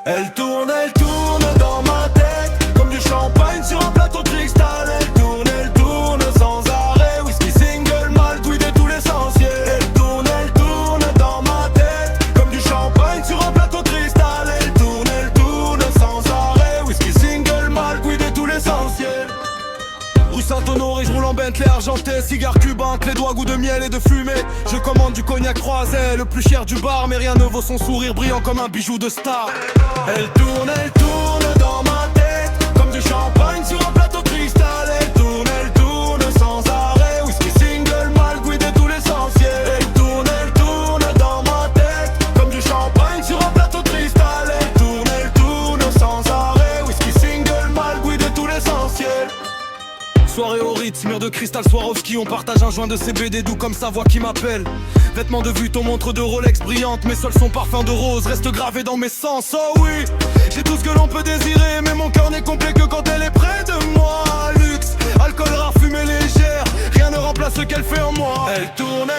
Elle tourne dans ma tête comme du champagne sur un plateau de cristal. Elle tourne sans arrêt. Whisky single, malt, weed et tout l'essentiel. Elle tourne dans ma tête comme du champagne sur un plateau de cristal. Elle tourne sans arrêt. Whisky single, malt, weed et tout l'essentiel. Rue Saint-Honoré, je roule en Bentley argenté, cigare cubain, clé doigts, goût de miel et de fumée. Je commande du cognac croisé, le plus cher du bar, mais rien ne vaut son sourire brillant comme un bijou de star. Elle tourne dans ma tête comme du champagne sur un plateau de cristal. Elle tourne sans arrêt. Whisky single, malt, weed et tout l'essentiel. Elle tourne dans ma tête comme du champagne sur un plateau de cristal. Elle tourne sans arrêt. Whisky single, malt, weed et tout l'essentiel. Soirée au Ritz, mur de cristal Swarovski. On partage un joint de CBD doux comme sa voix qui m'appelle. Vêtements de Vuitton, montre de Rolex brillante. Mes sols sont parfums de rose, restent gravés dans mes sens. Oh oui, j'ai tout ce que l'on peut désirer, mais mon cœur n'est complet que quand elle est près de moi. Luxe, alcool rare, fumée légère, rien ne remplace ce qu'elle fait en moi. Elle tourne